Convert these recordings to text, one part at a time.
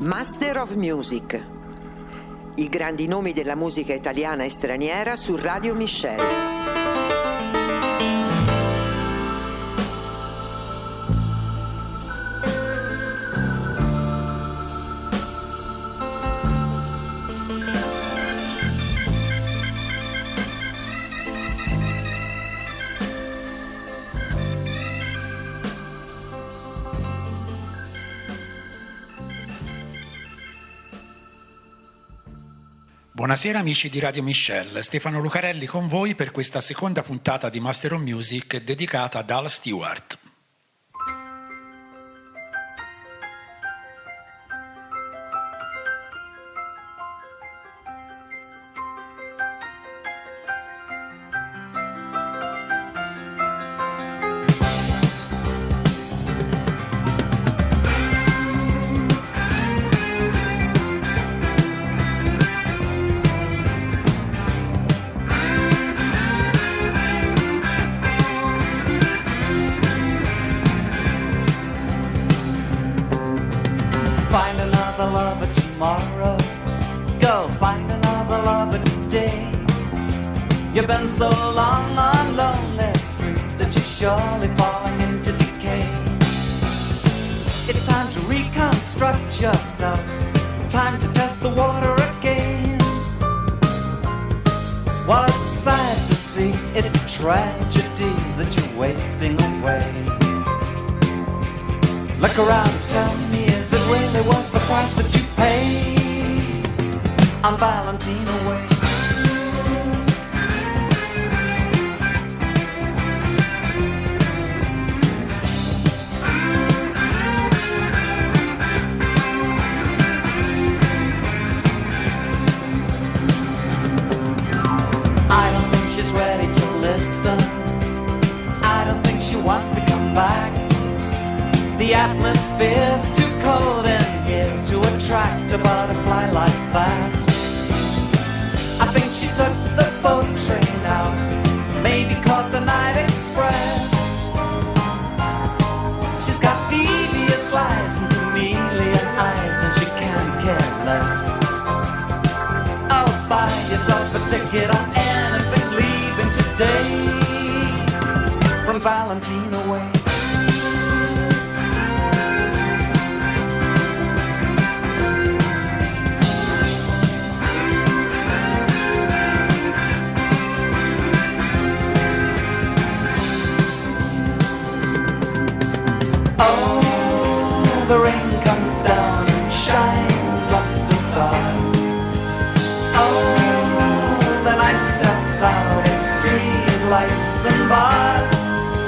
Master of Music. I grandi nomi della musica italiana e straniera su Radio Michel. Buonasera amici di Radio Michel, Stefano Lucarelli con voi per questa seconda puntata di Master of Music dedicata ad Al Stewart. Find another lover tomorrow. Go find another lover today. You've been so long on lonely street that you're surely falling into decay. It's time to reconstruct yourself. Time to test the water again. While it's sad to see, it's a tragedy that you're wasting away. Look around, tell me, is it really worth the price that you pay on Valentine away? I don't think she's ready to listen. I don't think she wants to come back. The atmosphere's too cold in here to attract a butterfly like that. I think she took the boat train out, maybe caught the night express. She's got devious lies and chameleon eyes, and she can't care less. Oh, buy yourself a ticket on anything leaving today from Valentine away. Oh, the rain comes down and shines up the stars. Oh, the night steps out in street lights and bars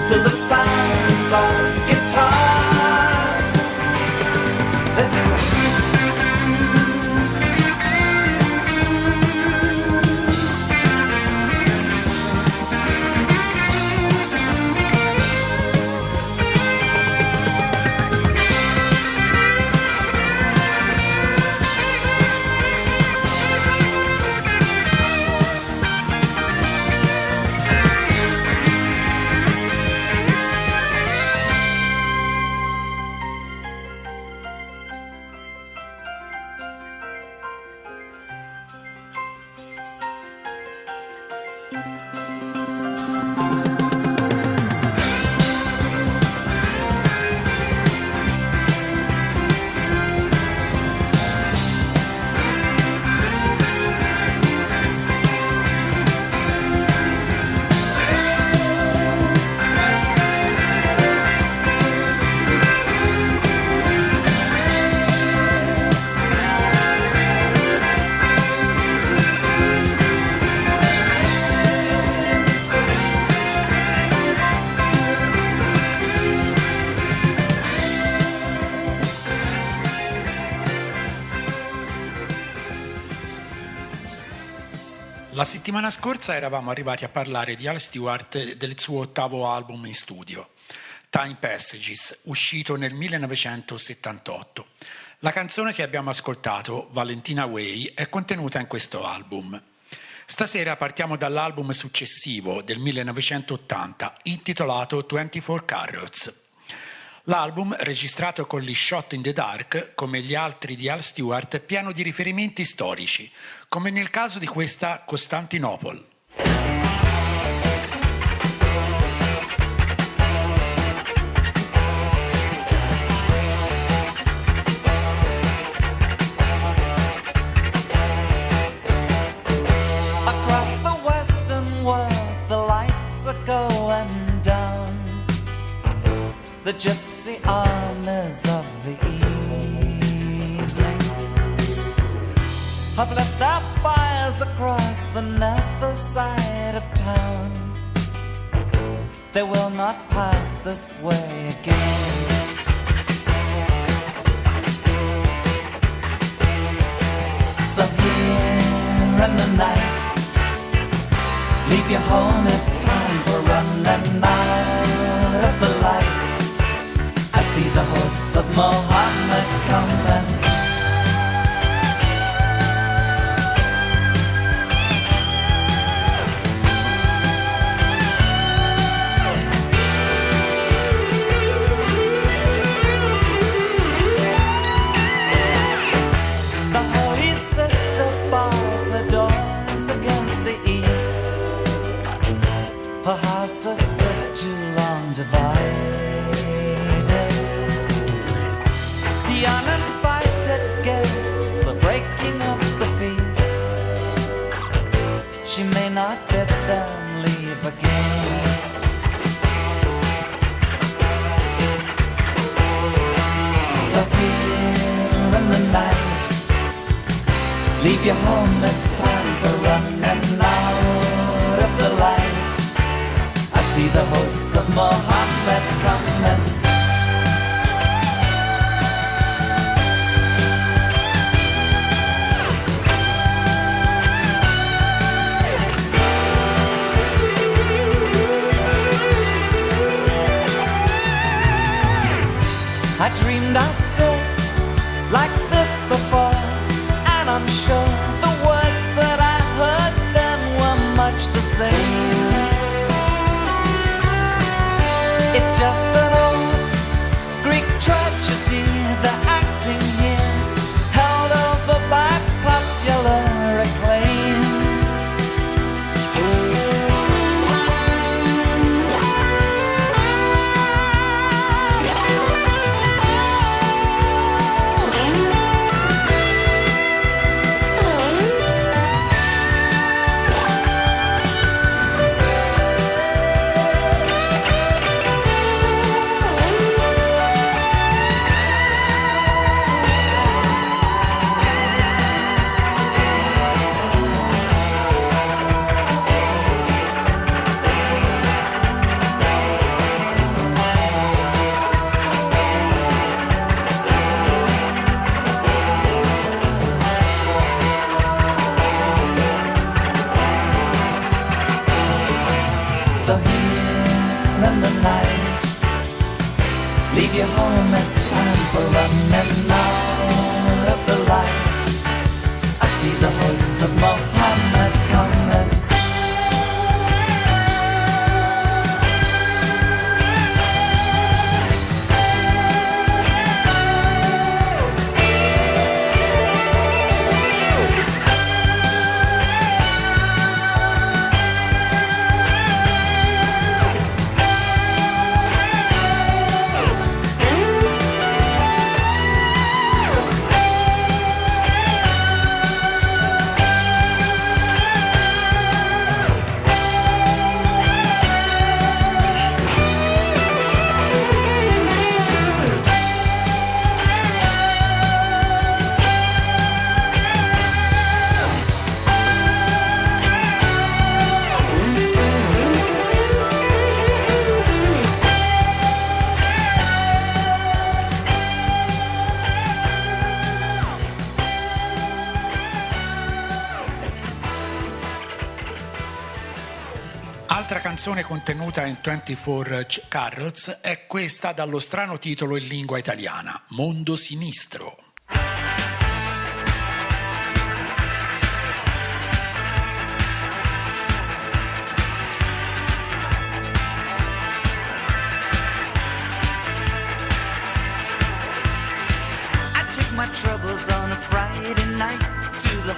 to the sounds of guitars. Listen. La settimana scorsa eravamo arrivati a parlare di Al Stewart e del suo ottavo album in studio, Time Passages, uscito nel 1978. La canzone che abbiamo ascoltato, Valentina Way, è contenuta in questo album. Stasera partiamo dall'album successivo del 1980, intitolato 24 Carrots. L'album, registrato con gli Shot in the Dark, come gli altri di Al Stewart, è pieno di riferimenti storici, come nel caso di questa Costantinopoli. Across the western world, the lights are going down. The gypsy armies of the evening have left their fires across the nether side of town. They will not pass this way again. So here in the night, leave your home, it's time for running out of the light. I see the hosts of Mohammed coming. The holy sister bars her doors against the east. Her house has stood too long divided. The uninvited guests are breaking up the peace. She may not bid them leave again. So here in the night, leave your home, it's time for running out of the light. I see the hosts of Mohammed coming. I dreamed I stood like this before, and I'm sure the words that I heard then were much the same. It's just an old Greek tragedy, the acting here held over by popular acclaim. So here in the night, leave your home, it's time for running out of the light. I see the hosts of Mohammed coming. Altra canzone contenuta in 24 Carols è questa dallo strano titolo in lingua italiana, Mondo Sinistro.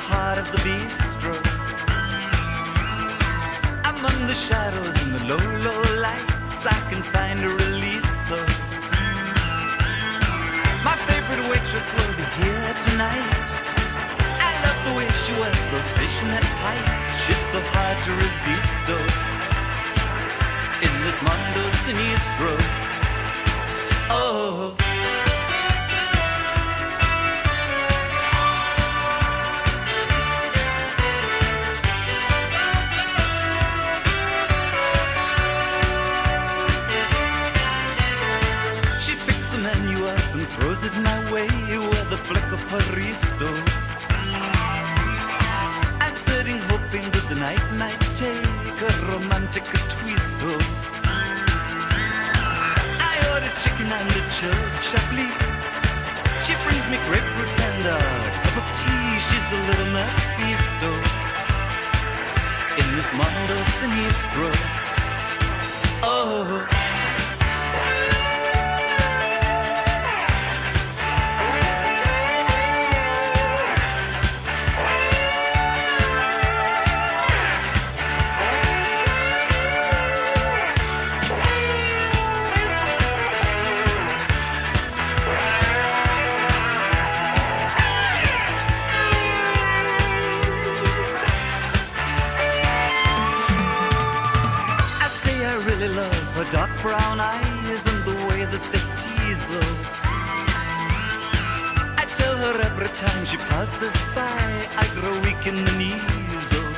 heart of the bistro. Among the shadows and the low, low lights, I can find a release. So my favorite waitress will be here tonight. I love the way she wears those fishnet tights. She's so hard to resist, oh, in this mondo sinistro. Oh, throws it my way with a flick of Paristo. I'm sitting hoping that the night might take a romantic twist. Oh, I ordered chicken and a chablis. She brings me grapefruit tender, a cup of tea. She's a little Mephisto in this mondo sinistro. Oh, her dark brown eyes and the way that they tease her. I tell her every time she passes by, I grow weak in the knees. Oh,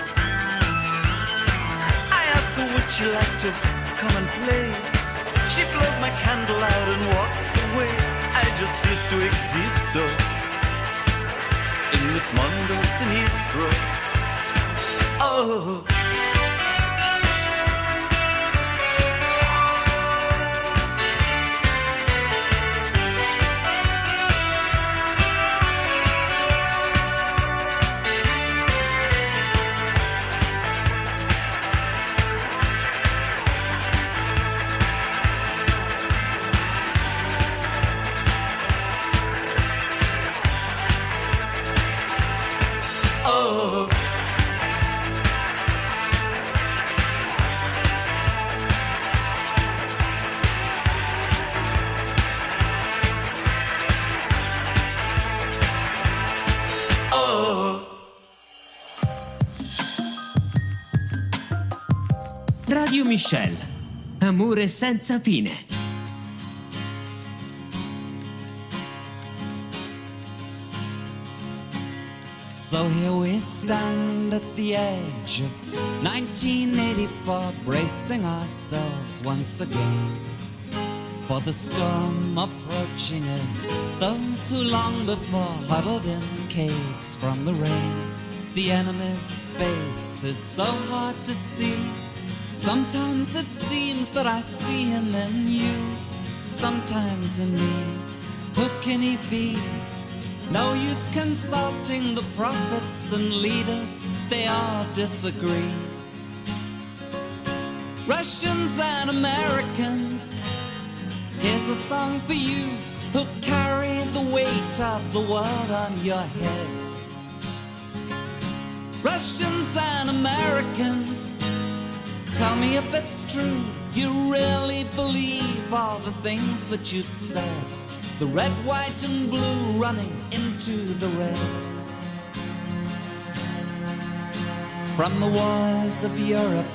I ask her would she like to come and play. She blows my candle out and walks away. I just cease to exist, oh, in this mondo sinistro. Oh, Radio Michel, amore senza fine. So here we stand at the edge of 1984, bracing ourselves once again for the storm approaching us. Those who long before huddled in caves from the rain. The enemy's face is so hard to see. Sometimes it seems that I see him in you, sometimes in me. Who can he be? No use consulting the prophets and leaders, they all disagree. Russians and Americans, here's a song for you who carry the weight of the world on your heads. Russians and Americans, tell me if it's true, you really believe all the things that you've said. The red, white, and blue running into the red. From the wars of Europe,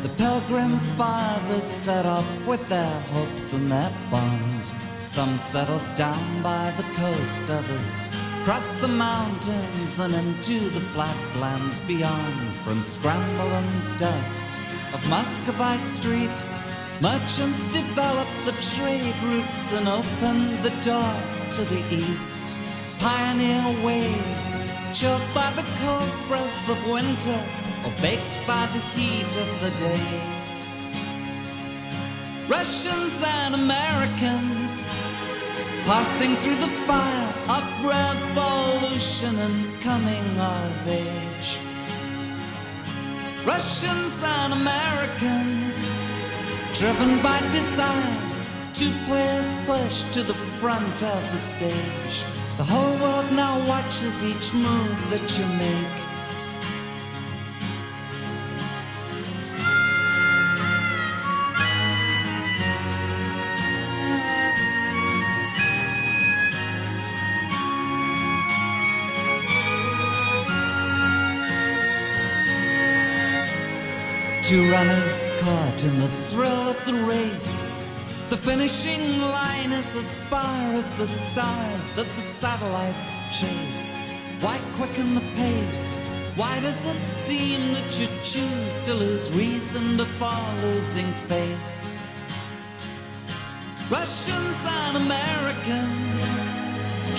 the Pilgrim Fathers set off with their hopes and their bond. Some settled down by the coast, others crossed the mountains and into the flatlands beyond. From scramble and dust of Muscovite streets, merchants developed the trade routes and opened the door to the east. Pioneer ways, choked by the cold breath of winter, or baked by the heat of the day. Russians and Americans, passing through the fire of revolution and coming of age. Russians and Americans, driven by desire, two players pushed to the front of the stage. The whole world now watches each move that you make. Two runners caught in the thrill of the race. The finishing line is as far as the stars that the satellites chase. Why quicken the pace? Why does it seem that you choose to lose reason before losing face? Russians and Americans,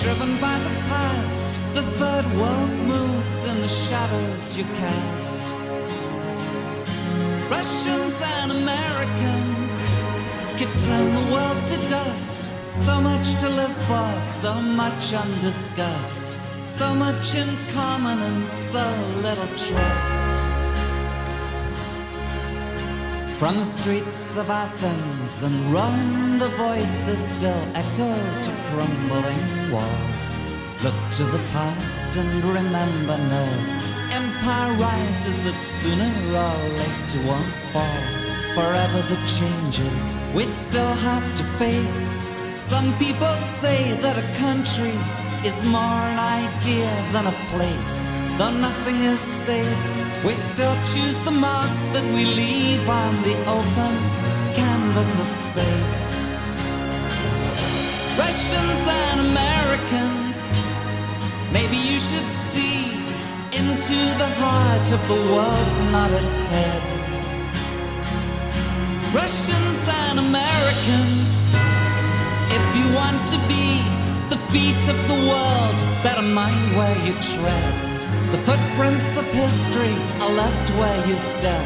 driven by the past, the third world moves in the shadows you cast. Russians and Americans could turn the world to dust. So much to live for, so much undiscussed. So much in common and so little trust. From the streets of Athens and Rome, the voices still echo to crumbling walls. Look to the past and remember no empire rises that sooner or later won't fall. Forever the changes we still have to face. Some people say that a country is more an idea than a place. Though nothing is safe, we still choose the mark that we leave on the open canvas of space. Russians and Americans, maybe you should see into the heart of the world, not its head. Russians and Americans, if you want to be the feet of the world, better mind where you tread. The footprints of history are left where you step.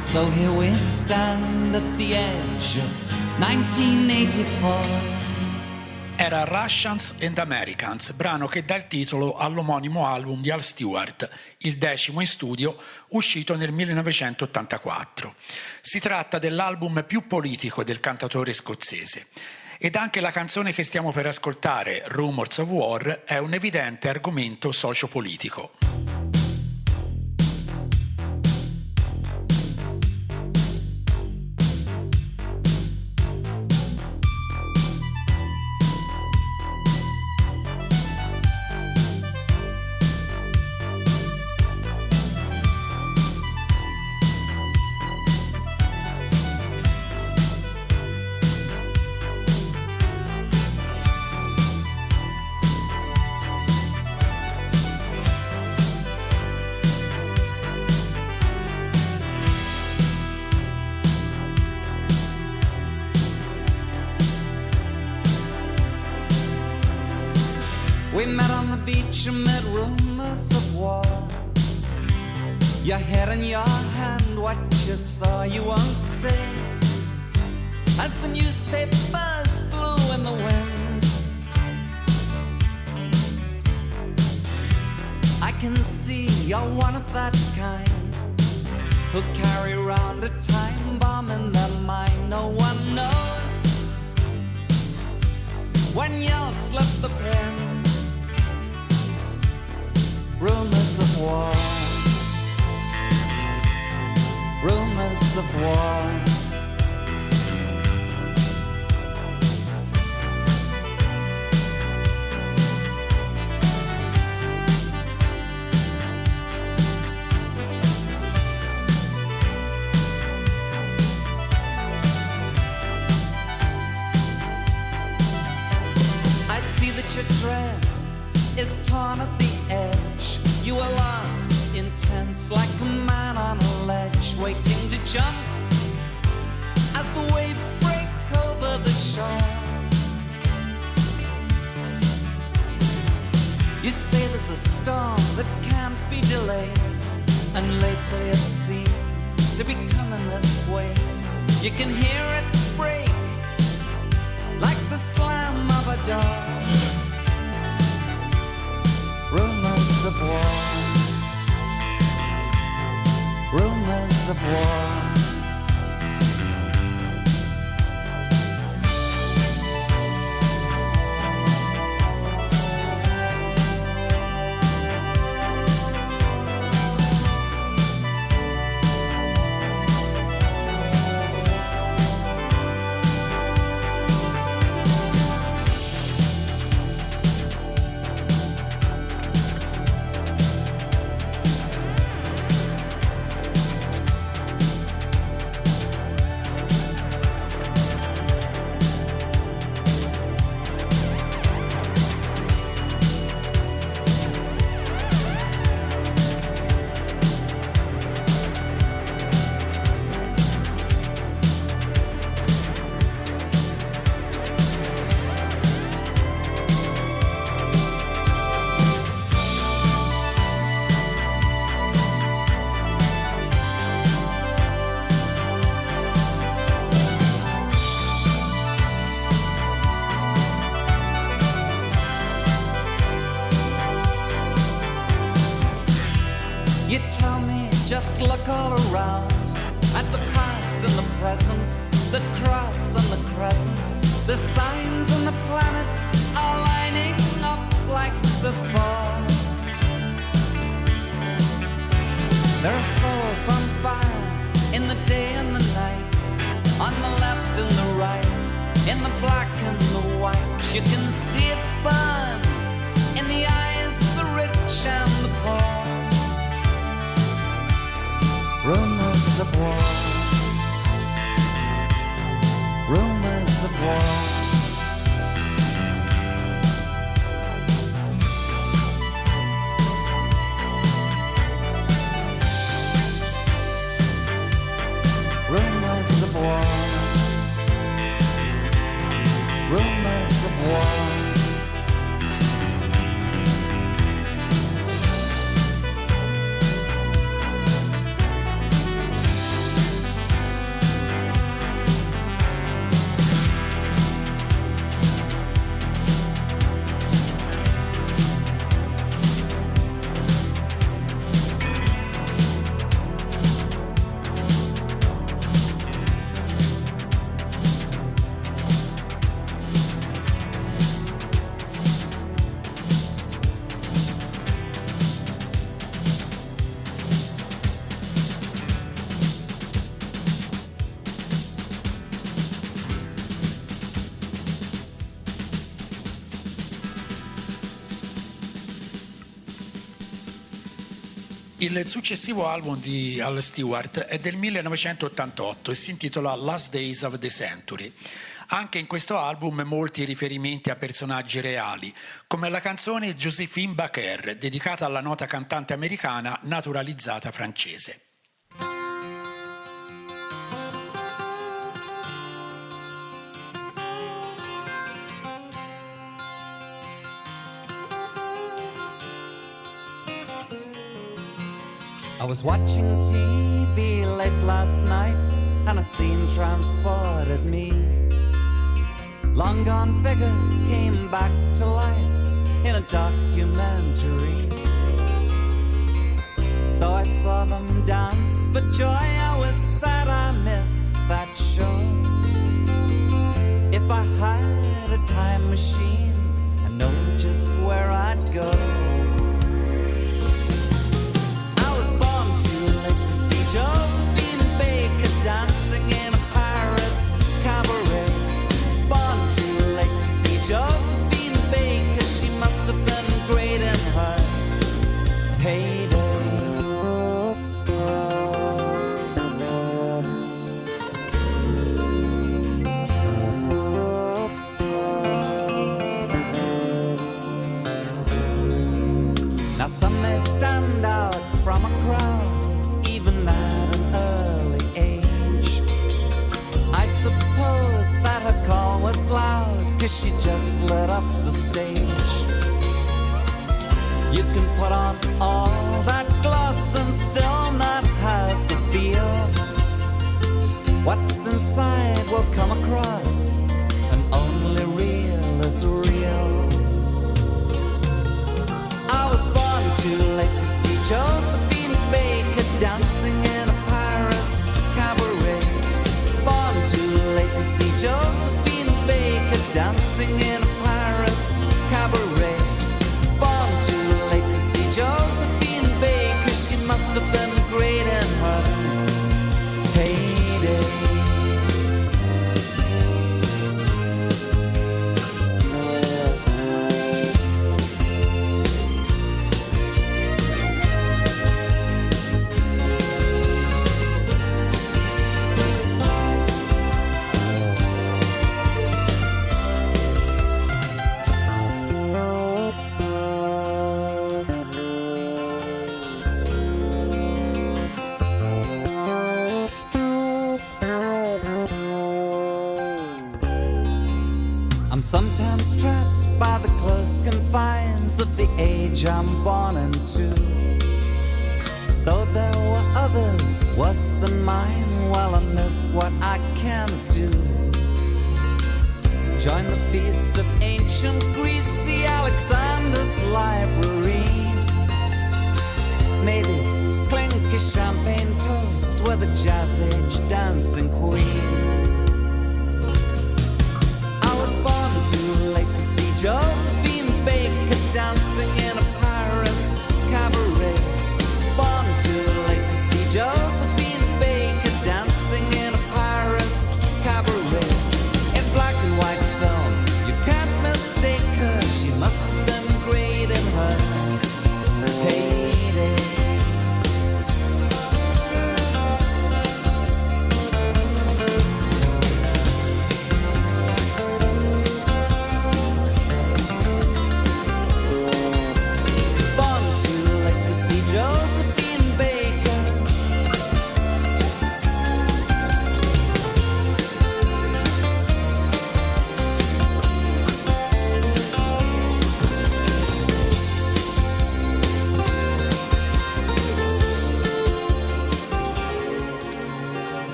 So here we stand at the edge of 1984. Era Russians and Americans, brano che dà il titolo all'omonimo album di Al Stewart, il 10° in studio, uscito nel 1984. Si tratta dell'album più politico del cantautore scozzese. Ed anche la canzone che stiamo per ascoltare, Rumours of War, è un evidente argomento sociopolitico. We met on the beach amid rumors of war. Your head in your hand, what you saw you won't say. As the newspapers blew in the wind, I can see you're one of that kind who carry around a time bomb in their mind. No one knows when you'll slip the pen. Rumors of war, rumors of war. I see that your dress is torn at the edge. You are lost, intense, like a man on a ledge, waiting to jump as the waves break over the shore. You say there's a storm that can't be delayed, and lately it seems to be coming this way. You can hear it break like the slam of a door. Rumors of war, rumors of war. You tell me, just look all around at the past and the present, the cross and the crescent, the signs and the planets are lining up like before. There are souls on fire in the day and the night, on the left and the right, in the black and the white. You can see it burn in the eyes of the rich and the poor. Rumors of war, rumors of war. Rumors of war, rumors of war. Il successivo album di Al Stewart è del 1988 e si intitola Last Days of the Century. Anche in questo album molti riferimenti a personaggi reali, come la canzone Joséphine Baker, dedicata alla nota cantante americana naturalizzata francese. I was watching TV late last night and a scene transported me. Long gone figures came back to life in a documentary. Though I saw them dance for joy, I was sad I missed that show. If I had a time machine, I know just where I'd go. Josephine Baker dancing in a pirate's cabaret. Born too late to see Josephine Baker. She must have been great in her heyday. Now some may stand out from a crowd that her call was loud, 'cause she just lit up the stage. You can put on all that gloss and still not have the feel. What's inside will come across, and only real is real. I was born too late to see Josephine Baker dancing in a Paris cabaret. Born too late to see Josephine Baker dancing in a Paris cabaret. Born too late to see Josephine Baker. She must have been great in her heyday. Sometimes trapped by the close confines of the age I'm born into. Though there were others worse than mine, well, I miss what I can't do. Join the feast of ancient Greece, see Alexander's library. Maybe champagne toast with a jazz age dancing queen. I was born too late to see Josephine Baker dancing in a Paris cabaret. Born too late to see Josephine Baker dancing in a Paris cabaret. In black and white film, you can't mistake her. She must have been great in her heyday.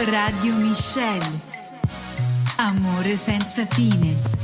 Radio Michelle. Amore senza fine.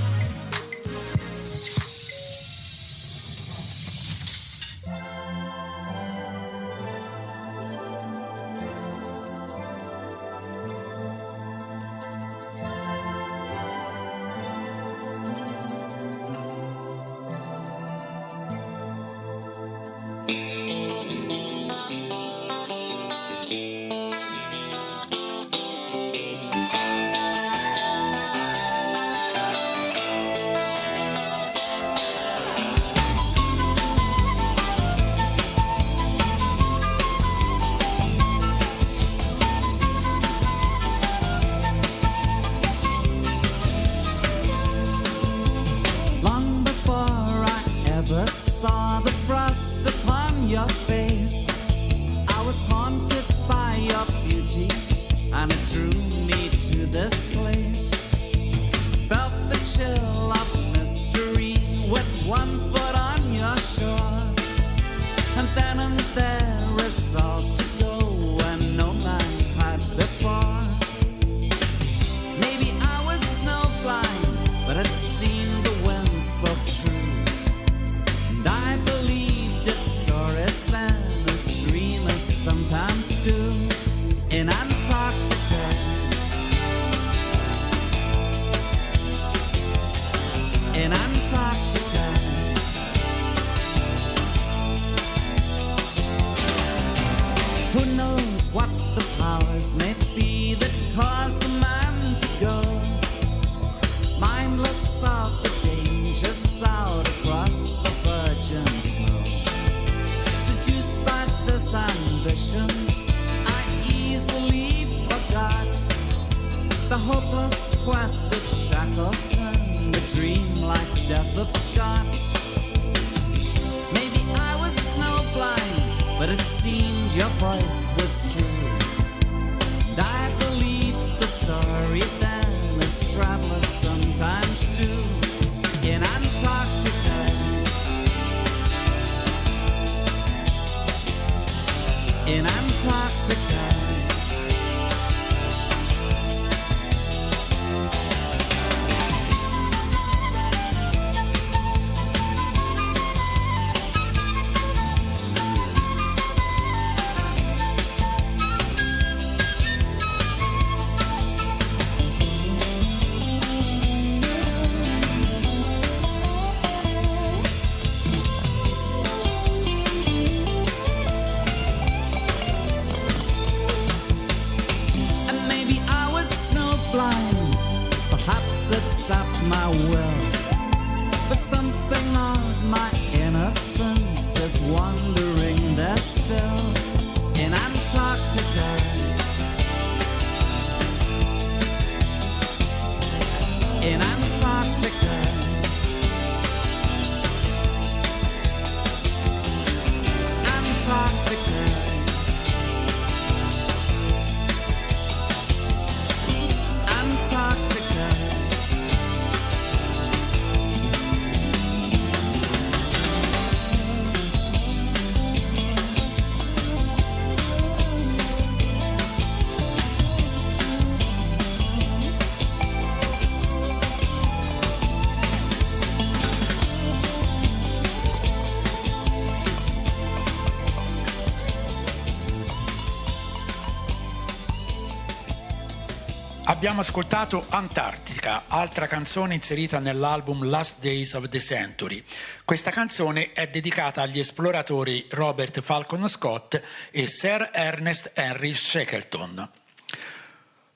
Abbiamo ascoltato Antarctica, altra canzone inserita nell'album Last Days of the Century. Questa canzone è dedicata agli esploratori Robert Falcon Scott e Sir Ernest Henry Shackleton.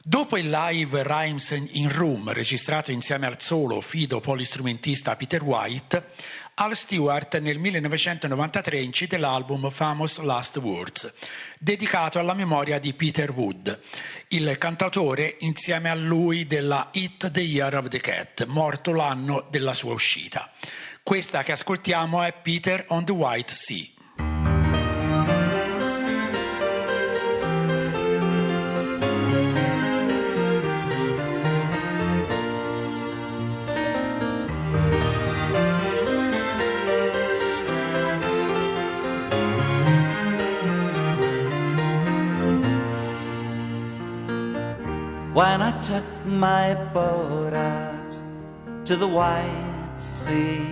Dopo il live Rhymes in Room, registrato insieme al solo fido polistrumentista Peter White, Al Stewart nel 1993 incide l'album Famous Last Words, dedicato alla memoria di Peter Wood, il cantautore insieme a lui della hit The Year of the Cat, morto l'anno della sua uscita. Questa che ascoltiamo è Peter on the White Sea. When I took my boat out to the White Sea,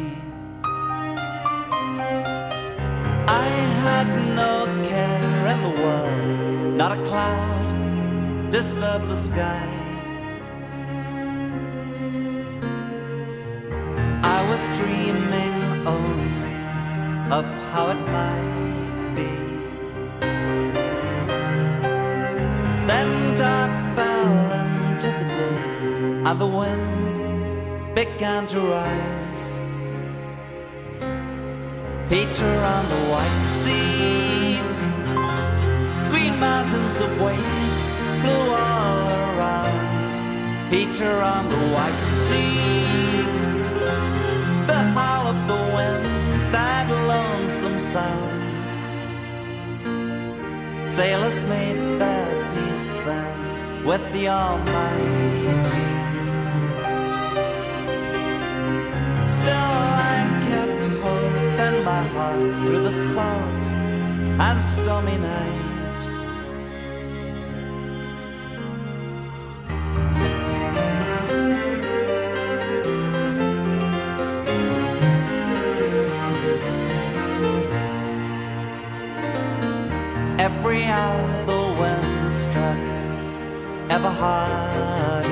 I had no care in the world, not a cloud disturbed the sky. I was dreaming only of how it might be. Then dark fell into the day, and the wind began to rise. Peter on the White Sea, green mountains of waves blew all around. Peter on the White Sea, the howl of the wind, that lonesome sound. Sailors made their peace then with the Almighty. Still I kept hope in my heart through the salt and stormy night. Every hour the wind struck ever harder.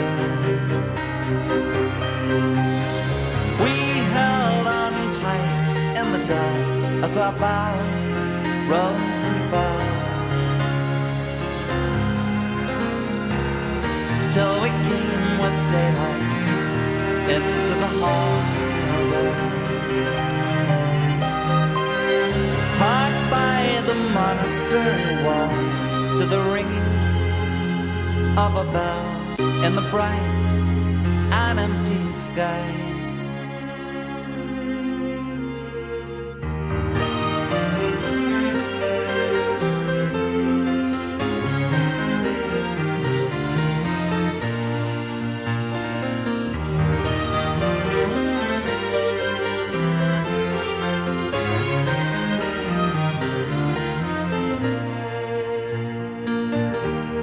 We held on tight in the dark as our bow rose and fell, till we came with daylight into the harbor. Parked by the monastery walls to the ringing of a bell in the bright and empty sky.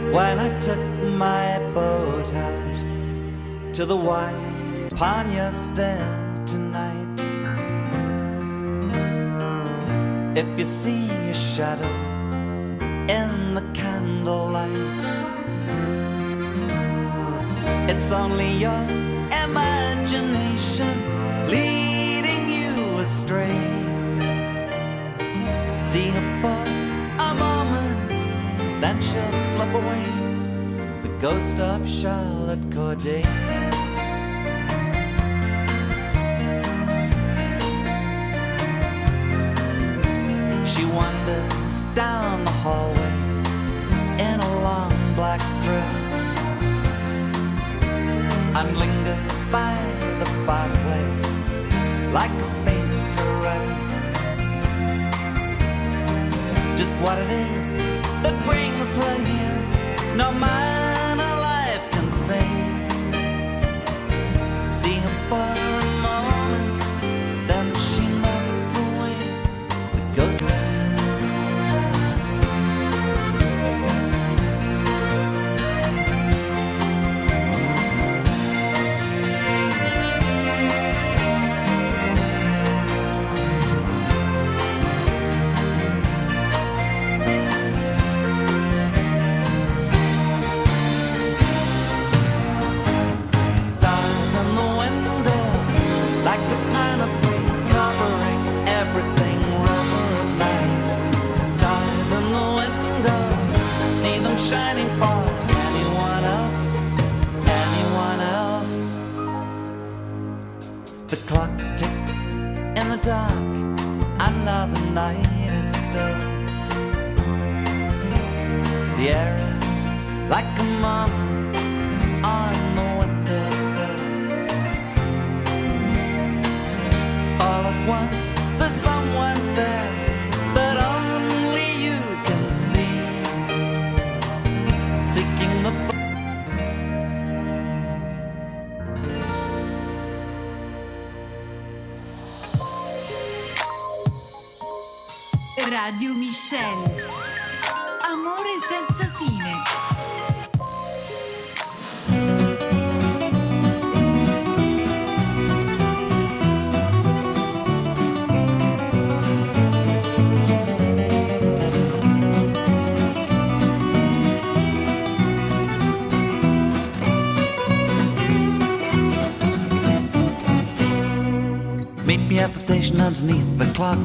When I took my boat out to the white upon your stair tonight, if you see a shadow in the candlelight, it's only your imagination leading you astray. See her for a moment, then she'll slip away, the ghost of Charlotte Corday. She wanders down the hallway in a long black dress and lingers by the fireplace like a faint caress. Just what it is that brings her here, no man alive can say. See her for a moment, then she melts away, the ghost. in the dark, and now the night is still. The air is like a mama on the windowsill. All at once there's someone there that only you can see, seeking the Radio Michelle. Amore senza fine. Meet me at the station underneath the clock.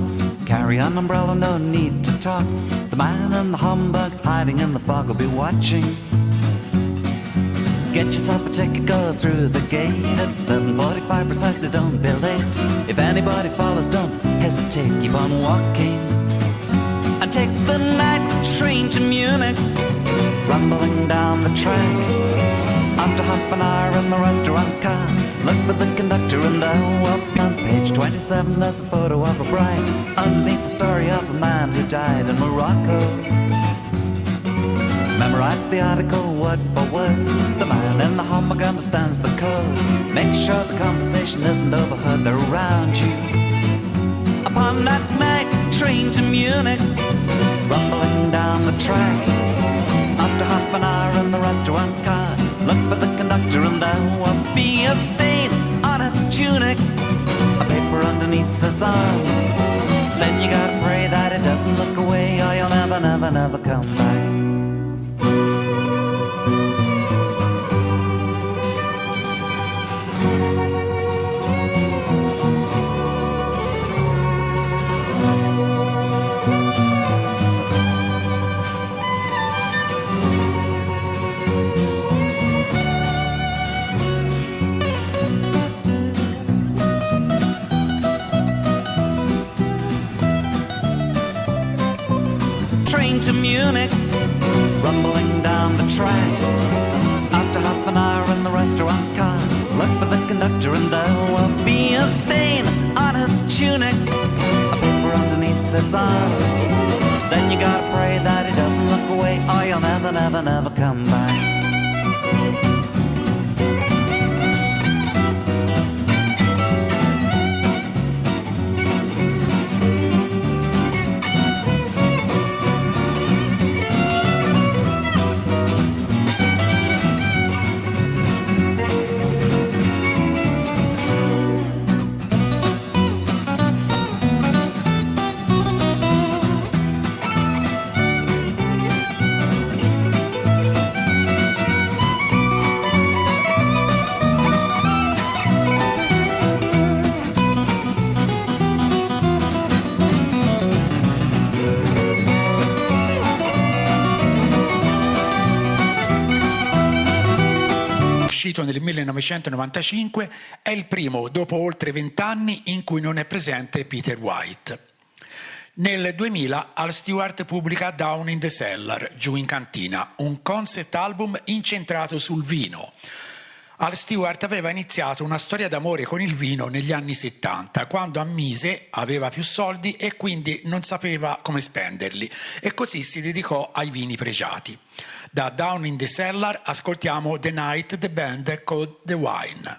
Carry an umbrella, no need to talk. The man in the humbug hiding in the fog will be watching. Get yourself a ticket, go through the gate. At 7:45 precisely, don't be late. If anybody follows, don't hesitate, keep on walking. And take the night train to Munich, rumbling down the track. After half an hour in the restaurant car, look for the conductor and on page 27 there's a photo of a bride. Underneath the story of a man who died in Morocco. Memorize the article word for word. The man in the hammock understands the code. Make sure the conversation isn't overheard around you. Upon that night train to Munich, rumbling down the track. After half an hour in the restaurant car, look for the conductor and there won't be a stain on his tunic, a paper underneath his arm. Then you gotta pray that it doesn't look away, or you'll never, never, never come back. To Munich, rumbling down the track. After half an hour in the restaurant car, look for the conductor and there will be a stain on his tunic, a paper underneath his arm. Then you gotta pray that he doesn't look away, or you'll never, never, never come back. Nel 1995 è il primo dopo oltre 20 anni in cui non è presente Peter White. Nel 2000 Al Stewart pubblica Down in the Cellar, Giù in cantina, un concept album incentrato sul vino. Al Stewart aveva iniziato una storia d'amore con il vino negli anni 70, quando a mise aveva più soldi e quindi non sapeva come spenderli, e così si dedicò ai vini pregiati. Da Down in the Cellar ascoltiamo The Night the Band Called the Wine.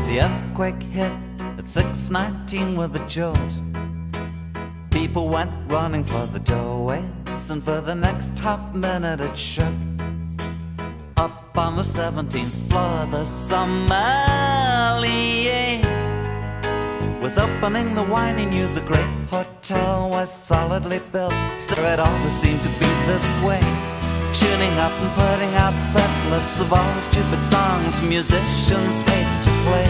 The earthquake hit at 6:19 with a jolt. People went running for the doorways, and for the next half minute it shook. Up on the 17th floor, the sommelier was opening the wine. He knew the great hotel was solidly built. Still, it always seemed to be this way, tuning up and putting out set lists of all the stupid songs musicians hate to play.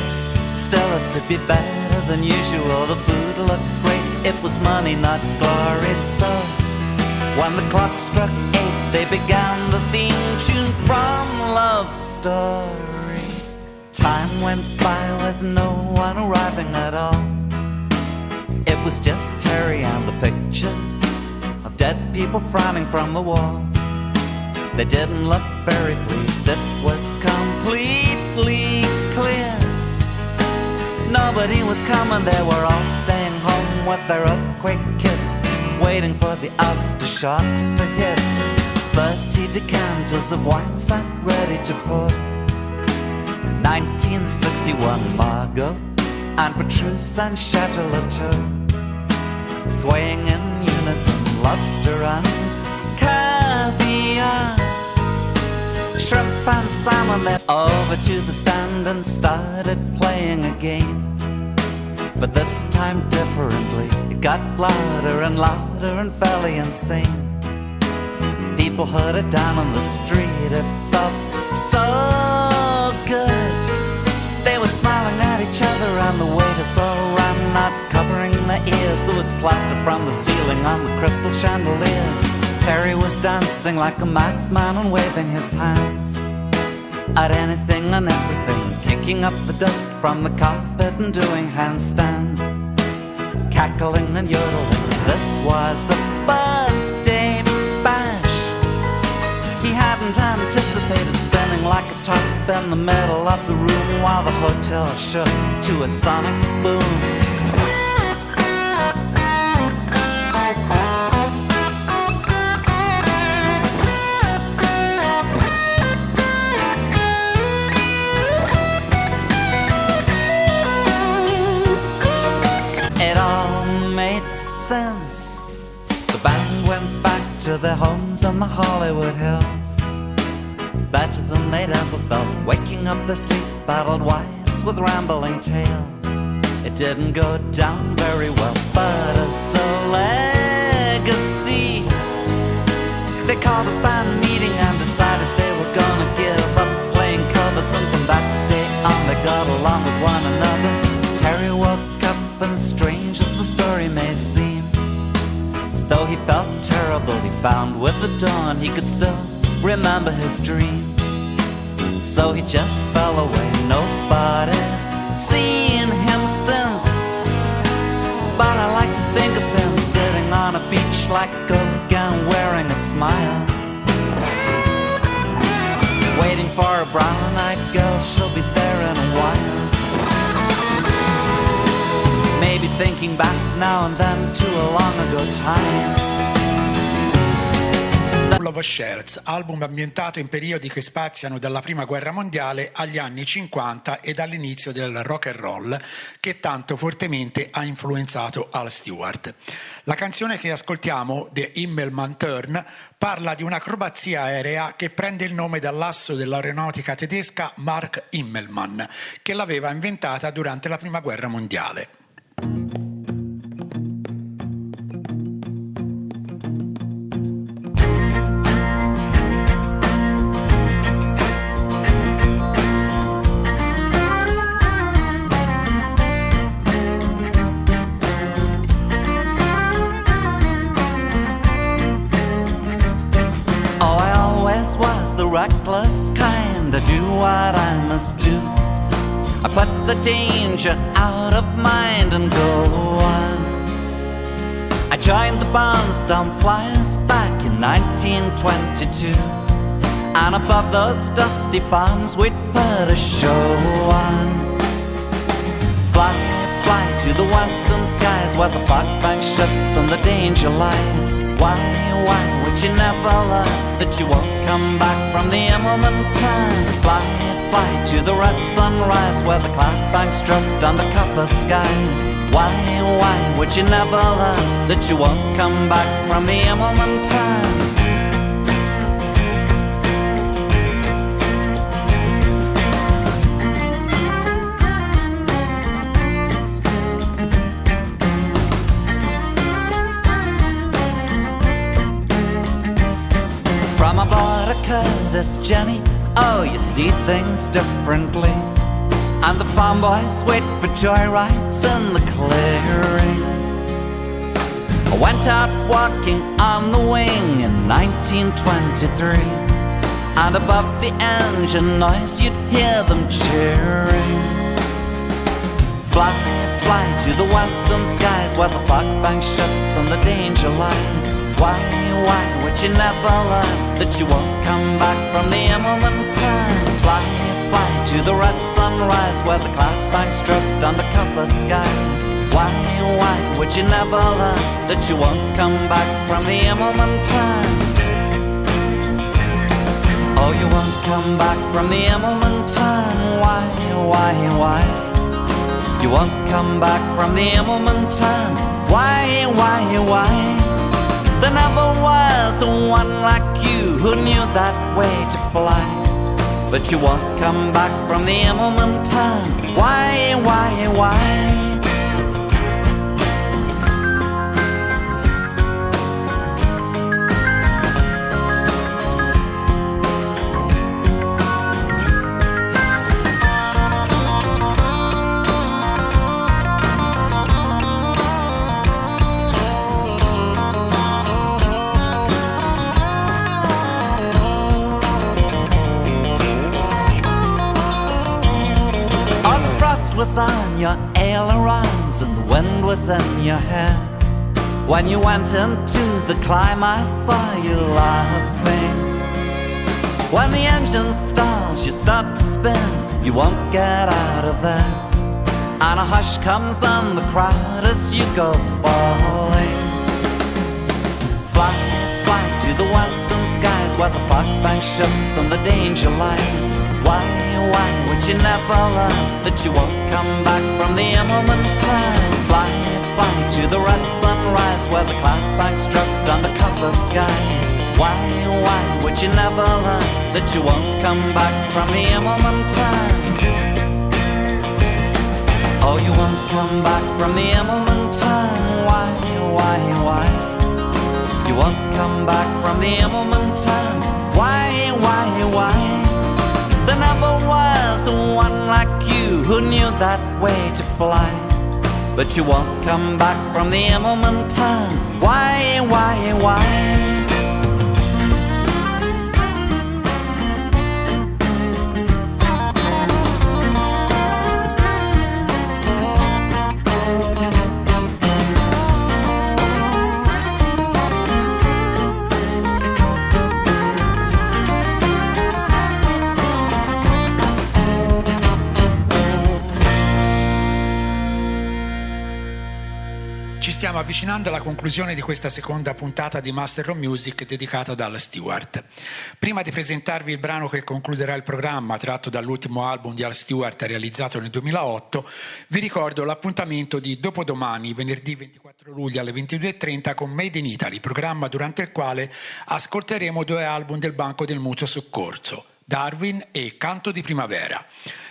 Still, it could be better than usual. The food looked great. It was money, not glory. So When the clock struck 8, they began the theme tune from Love Story. Time went by with no one arriving at all. It was just Terry and the pictures of dead people frowning from the wall. They didn't look very pleased, it was completely clear. Nobody was coming, they were all staying home with their earthquake kits, waiting for the aftershocks to hit. 30 decanters of wine sat ready to pour. 1961 Margot and Petrus and Chateau Latour, swaying in unison, lobster and caviar, shrimp and salmon. Then over to the stand and started playing a game. But this time differently, it got louder and louder and fairly insane. People heard it down on the street, it felt so good. They were smiling at each other and the waiters all ran, not covering their ears. There was plaster from the ceiling on the crystal chandeliers. Terry was dancing like a madman and waving his hands at anything and everything, kicking up the dust from the carpet and doing handstands, cackling and yodeling. This was a birthday bash. He hadn't anticipated spinning like a top in the middle of the room while the hotel shook to a sonic boom. It all made sense. The band went back to their homes on the Hollywood Hills, better than they'd ever felt, waking up their sleep-battled wives with rambling tales. It didn't go down very well, but as a legacy, they called a band meeting and decided they were gonna give up playing covers. And from that day on they got along with one another. Terry woke up, and strange as the story may seem, though he felt terrible, he found with the dawn he could still remember his dream. So he just fell away, nobody's seen him since. But I like to think of him sitting on a beach like a gown, wearing a smile, waiting for a brown-eyed girl, she'll be there in a while. Maybe thinking back now and then to a long ago time. Love Shares, album ambientato in periodi che spaziano dalla prima guerra mondiale agli anni 50 e dall'inizio del rock and roll, che tanto fortemente ha influenzato Al Stewart. La canzone che ascoltiamo, The Himmelmann Turn, parla di un'acrobazia aerea che prende il nome dall'asso dell'aeronautica tedesca Mark Himmelmann, che l'aveva inventata durante la prima guerra mondiale. Reckless kind, I do what I must do. I put the danger out of mind and go on. I joined the Barnstorm Flyers back in 1922, and above those dusty farms we'd put a show on. Fly, fly to the western skies where the fog bank shifts and the danger lies. Why would you never learn that you won't come back from the Himmelmann turn? Fly, fly to the red sunrise where the cloud banks drift under copper skies. Why would you never learn that you won't come back from the Himmelmann turn? From aboard a Curtis Jenny, oh, you see things differently. And the farm boys wait for joyrides in the clearing. I went out walking on the wing in 1923, and above the engine noise you'd hear them cheering. Fly, fly to the western skies where the fog bank shifts and the danger lies. Why would you never learn that you won't come back from the Immelman time? Fly, fly to the red sunrise where the cloud banks drift under copper skies. Why would you never learn that you won't come back from the Immelman time? Oh, you won't come back from the Immelman time. Why? You won't come back from the Immelman time. Why? There never was one like you who knew that way to fly. But you won't come back from the Immelman time. Why? Was on your ailerons and the wind was in your hair. When you went into the climb I saw you laughing. When the engine stalls you start to spin, you won't get out of there, and a hush comes on the crowd as you go falling. Fly, fly to the western skies where the fog bank shifts and the danger lies. Why would you never learn that you won't come back from the Immelman time? Fly, fly to the red sunrise where the cloud banks drift under copper skies. Why would you never learn that you won't come back from the Immelman time? Oh, you won't come back from the Immelman time. Why? You won't come back from the Immelman time. Why? There never was one like you who knew that way to fly. But you won't come back from the Immelman time. Why? Stiamo avvicinando alla conclusione di questa seconda puntata di Master of Music dedicata ad Al Stewart. Prima di presentarvi il brano che concluderà il programma, tratto dall'ultimo album di Al Stewart realizzato nel 2008, vi ricordo l'appuntamento di dopodomani, venerdì 24 luglio alle 22:30 con Made in Italy, programma durante il quale ascolteremo 2 album del Banco del Mutuo Soccorso, Darwin e Canto di Primavera.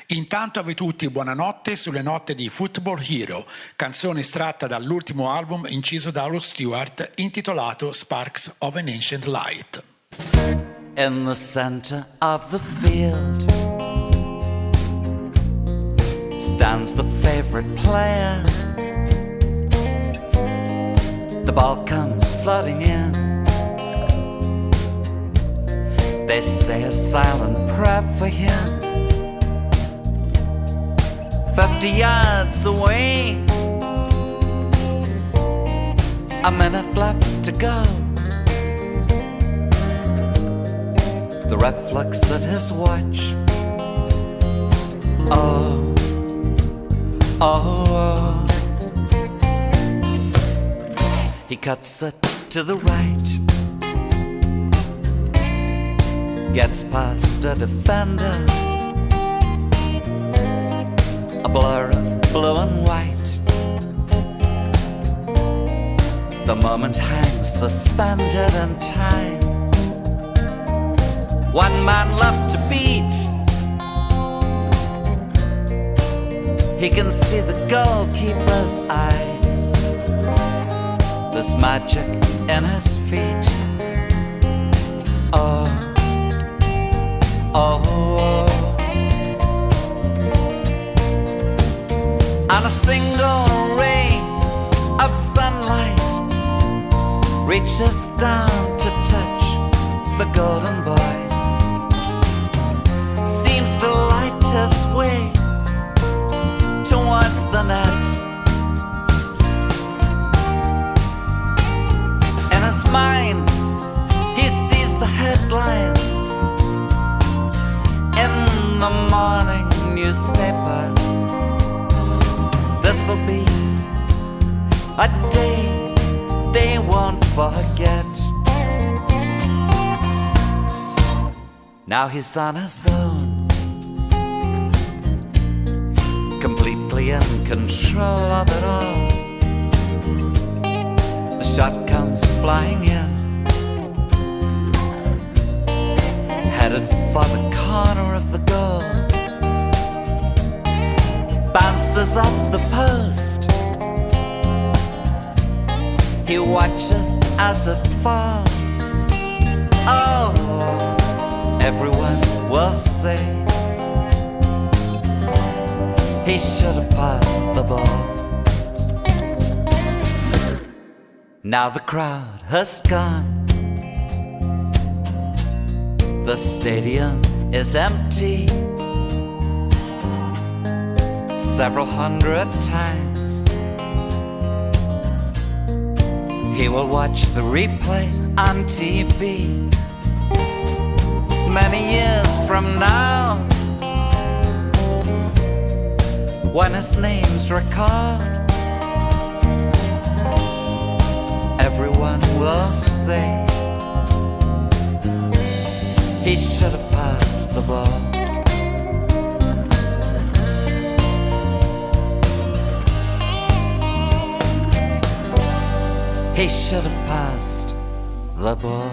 Intanto a voi tutti buonanotte sulle note di Football Hero, canzone estratta dall'ultimo album inciso da Al Stewart intitolato Sparks of an Ancient Light. In the center of the field stands the favorite player. The ball comes flooding in. They say a silent prayer for him. 50 yards away, a minute left to go. The ref looks at his watch. Oh. He cuts it to the right, gets past a defender. A blur of blue and white. The moment hangs suspended in time. One man left to beat. He can see the goalkeeper's eyes. There's magic in his feet. Oh. And a single ray of sunlight reaches down to touch the golden boy, seems to light his way towards the net. In his mind, he sees the headlines in the morning newspaper. This'll be a day they won't forget. Now he's on his own, completely in control of it all. The shot comes flying in, headed for the corner of the goal. Bounces off the post. He watches as it falls. Oh, everyone will say he should have passed the ball. Now the crowd has gone. The stadium is empty. Several hundred times he will watch the replay on TV. Many years from now, when his name's recalled, everyone will say he should have passed the ball. He should have passed the ball.